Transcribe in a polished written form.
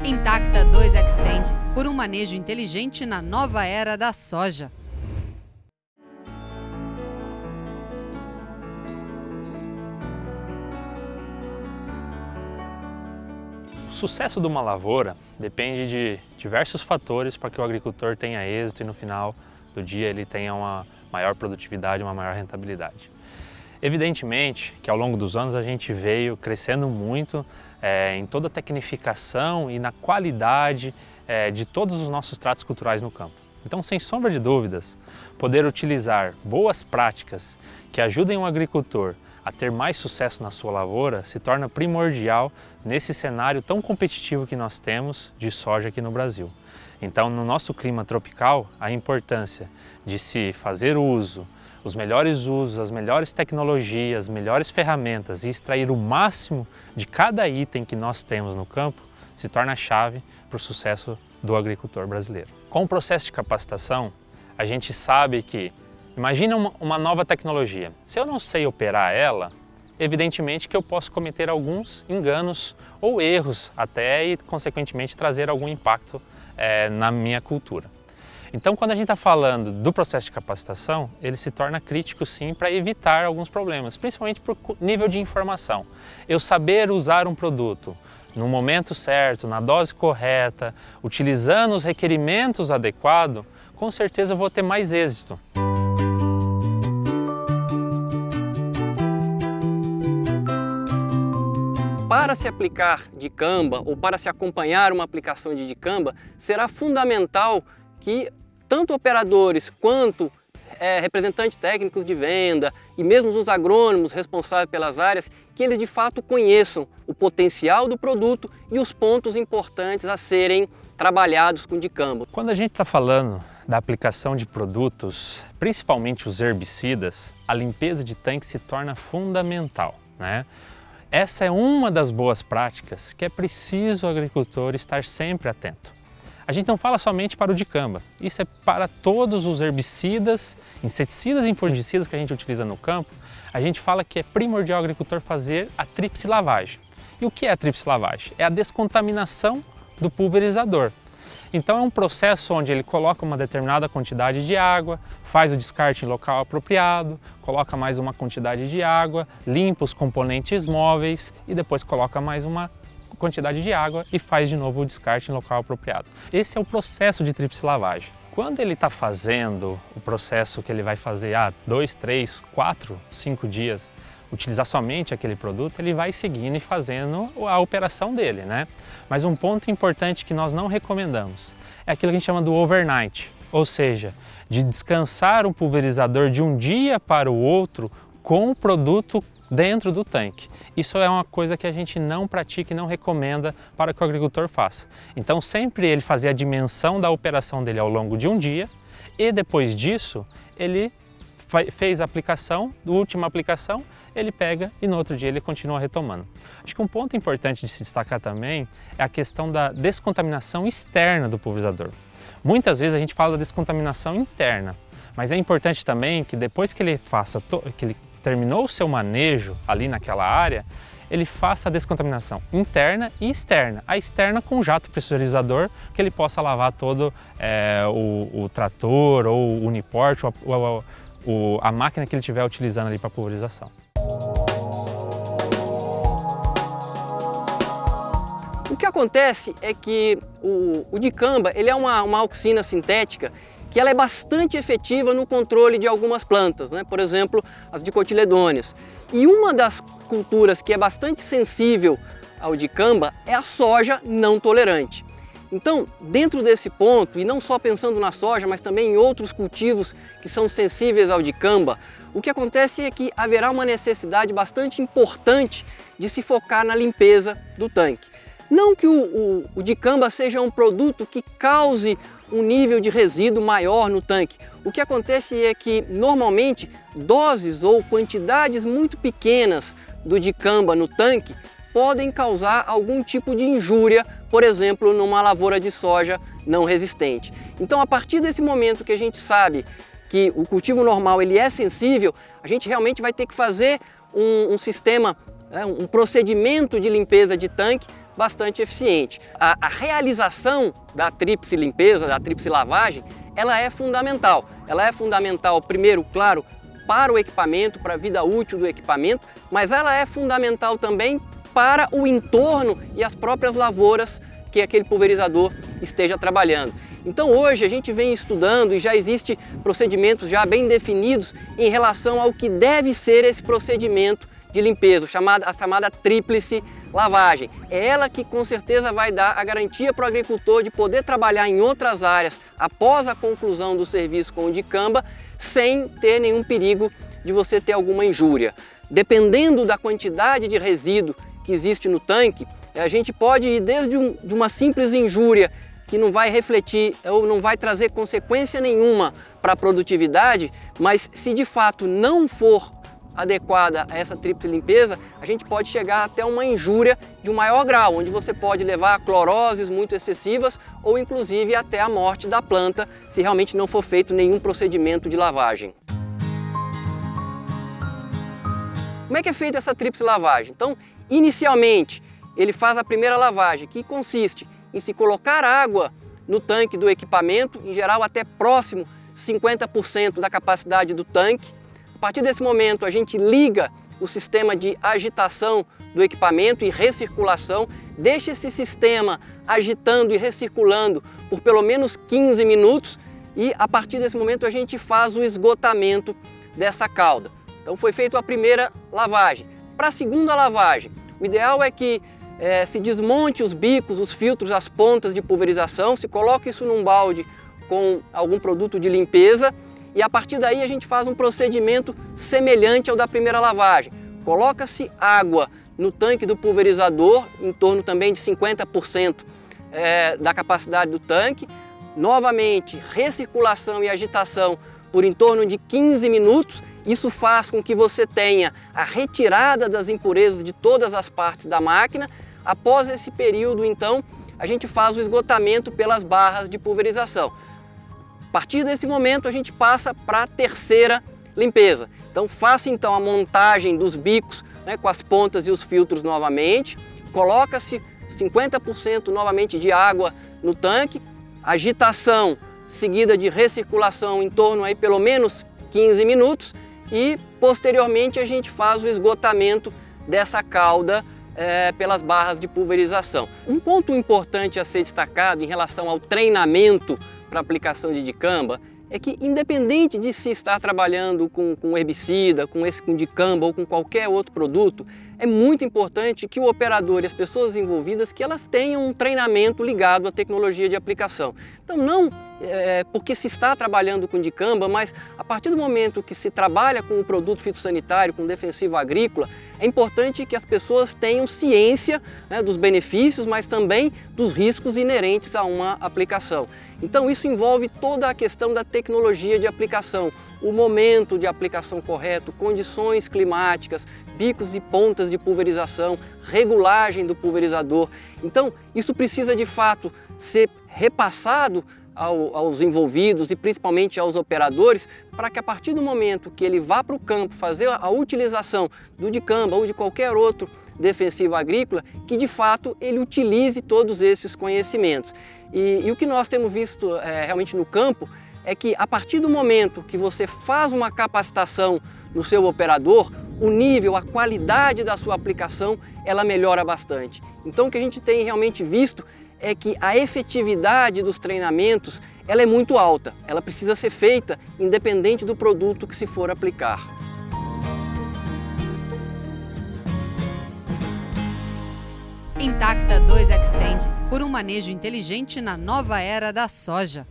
Intacta 2 Xtend, por um manejo inteligente na nova era da soja. O sucesso de uma lavoura depende de diversos fatores para que o agricultor tenha êxito e no final do dia ele tenha uma maior produtividade, uma maior rentabilidade. Evidentemente que ao longo dos anos a gente veio crescendo muito em toda a tecnificação e na qualidade de todos os nossos tratos culturais no campo. Então, sem sombra de dúvidas, poder utilizar boas práticas que ajudem o agricultor a ter mais sucesso na sua lavoura se torna primordial nesse cenário tão competitivo que nós temos de soja aqui no Brasil. Então, no nosso clima tropical, a importância de se fazer uso, os melhores usos, as melhores tecnologias, as melhores ferramentas e extrair o máximo de cada item que nós temos no campo se torna a chave para o sucesso do agricultor brasileiro. Com o processo de capacitação, a gente sabe que, imagina uma nova tecnologia. Se eu não sei operar ela, evidentemente que eu posso cometer alguns enganos ou erros até e, consequentemente, trazer algum impacto na minha cultura. Então, quando a gente está falando do processo de capacitação, ele se torna crítico sim para evitar alguns problemas, principalmente por nível de informação. Eu saber usar um produto no momento certo, na dose correta, utilizando os requerimentos adequados, com certeza eu vou ter mais êxito. Para se aplicar dicamba ou para se acompanhar uma aplicação de dicamba, será fundamental que tanto operadores quanto representantes técnicos de venda e mesmo os agrônomos responsáveis pelas áreas, que eles de fato conheçam o potencial do produto e os pontos importantes a serem trabalhados com dicamba. Quando a gente está falando da aplicação de produtos, principalmente os herbicidas, a limpeza de tanque se torna fundamental, né? Essa é uma das boas práticas que é preciso o agricultor estar sempre atento. A gente não fala somente para o dicamba, isso é para todos os herbicidas, inseticidas e fungicidas que a gente utiliza no campo. A gente fala que é primordial o agricultor fazer a tríplice lavagem. E o que é a tríplice lavagem? É a descontaminação do pulverizador. Então é um processo onde ele coloca uma determinada quantidade de água, faz o descarte em local apropriado, coloca mais uma quantidade de água, limpa os componentes móveis e depois coloca mais uma quantidade de água e faz de novo o descarte em local apropriado. Esse é o processo de tríplice lavagem. Quando ele está fazendo o processo que ele vai fazer 2, 3, 4, 5 dias, utilizar somente aquele produto, ele vai seguindo e fazendo a operação dele, né? Mas um ponto importante que nós não recomendamos é aquilo que a gente chama do overnight, ou seja, de descansar um pulverizador de um dia para o outro com o produto dentro do tanque. Isso é uma coisa que a gente não pratica e não recomenda para que o agricultor faça. Então sempre ele fazer a dimensão da operação dele ao longo de um dia e depois disso ele fez a aplicação, a última aplicação, ele pega e no outro dia ele continua retomando. Acho que um ponto importante de se destacar também é a questão da descontaminação externa do pulverizador. Muitas vezes a gente fala da descontaminação interna, mas é importante também que depois que ele terminou o seu manejo ali naquela área, ele faça a descontaminação interna e externa. A externa com jato pressurizador, que ele possa lavar todo o trator ou o uniporte, a máquina que ele estiver utilizando ali para pulverização. O que acontece é que o dicamba ele é uma auxina sintética que ela é bastante efetiva no controle de algumas plantas, né? Por exemplo, as dicotiledôneas. E uma das culturas que é bastante sensível ao dicamba é a soja não tolerante. Então, dentro desse ponto, e não só pensando na soja, mas também em outros cultivos que são sensíveis ao dicamba, o que acontece é que haverá uma necessidade bastante importante de se focar na limpeza do tanque. Não que o dicamba seja um produto que cause um nível de resíduo maior no tanque. O que acontece é que, normalmente, doses ou quantidades muito pequenas do dicamba no tanque podem causar algum tipo de injúria, por exemplo, numa lavoura de soja não resistente. Então, a partir desse momento que a gente sabe que o cultivo normal ele é sensível, a gente realmente vai ter que fazer um sistema, um procedimento de limpeza de tanque bastante eficiente. A realização da tríplice limpeza, da tríplice lavagem, ela é fundamental. Ela é fundamental, primeiro, claro, para o equipamento, para a vida útil do equipamento, mas ela é fundamental também para o entorno e as próprias lavouras que aquele pulverizador esteja trabalhando. Então hoje a gente vem estudando e já existem procedimentos já bem definidos em relação ao que deve ser esse procedimento de limpeza, a chamada tríplice lavagem. É ela que com certeza vai dar a garantia para o agricultor de poder trabalhar em outras áreas após a conclusão do serviço com o dicamba, sem ter nenhum perigo de você ter alguma injúria. Dependendo da quantidade de resíduo que existe no tanque, a gente pode ir desde de uma simples injúria que não vai refletir ou não vai trazer consequência nenhuma para a produtividade, mas se de fato não for adequada a essa tríplice limpeza, a gente pode chegar até uma injúria de um maior grau, onde você pode levar a cloroses muito excessivas ou inclusive até a morte da planta, se realmente não for feito nenhum procedimento de lavagem. Como é que é feita essa tríplice lavagem? Então, inicialmente, ele faz a primeira lavagem, que consiste em se colocar água no tanque do equipamento, em geral até próximo 50% da capacidade do tanque. A partir desse momento a gente liga o sistema de agitação do equipamento e recirculação, deixa esse sistema agitando e recirculando por pelo menos 15 minutos e a partir desse momento a gente faz o esgotamento dessa cauda. Então foi feita a primeira lavagem. Para a segunda lavagem, o ideal é que se desmonte os bicos, os filtros, as pontas de pulverização, se coloque isso num balde com algum produto de limpeza e a partir daí a gente faz um procedimento semelhante ao da primeira lavagem. Coloca-se água no tanque do pulverizador, em torno também de 50% da capacidade do tanque. Novamente, recirculação e agitação por em torno de 15 minutos. Isso faz com que você tenha a retirada das impurezas de todas as partes da máquina. Após esse período, então, a gente faz o esgotamento pelas barras de pulverização. A partir desse momento, a gente passa para a terceira limpeza. Então, faça então a montagem dos bicos, né, com as pontas e os filtros novamente. Coloca-se 50% novamente de água no tanque. Agitação seguida de recirculação em torno aí pelo menos 15 minutos. E posteriormente a gente faz o esgotamento dessa cauda pelas barras de pulverização. Um ponto importante a ser destacado em relação ao treinamento para aplicação de dicamba é que independente de se estar trabalhando com herbicida, com dicamba ou com qualquer outro produto, é muito importante que o operador e as pessoas envolvidas que elas tenham um treinamento ligado à tecnologia de aplicação. Então não porque se está trabalhando com dicamba, mas a partir do momento que se trabalha com o produto fitossanitário, com o defensivo agrícola, é importante que as pessoas tenham ciência, né, dos benefícios, mas também dos riscos inerentes a uma aplicação. Então isso envolve toda a questão da tecnologia de aplicação, o momento de aplicação correto, condições climáticas, picos e pontas de pulverização, regulagem do pulverizador. Então isso precisa de fato ser repassado aos envolvidos e principalmente aos operadores, para que a partir do momento que ele vá para o campo fazer a utilização do dicamba ou de qualquer outro defensivo agrícola, que de fato ele utilize todos esses conhecimentos. E o que nós temos visto realmente no campo é que a partir do momento que você faz uma capacitação no seu operador, o nível, a qualidade da sua aplicação, ela melhora bastante. Então o que a gente tem realmente visto é que a efetividade dos treinamentos ela é muito alta, ela precisa ser feita independente do produto que se for aplicar. Intacta 2 Xtend, por um manejo inteligente na nova era da soja.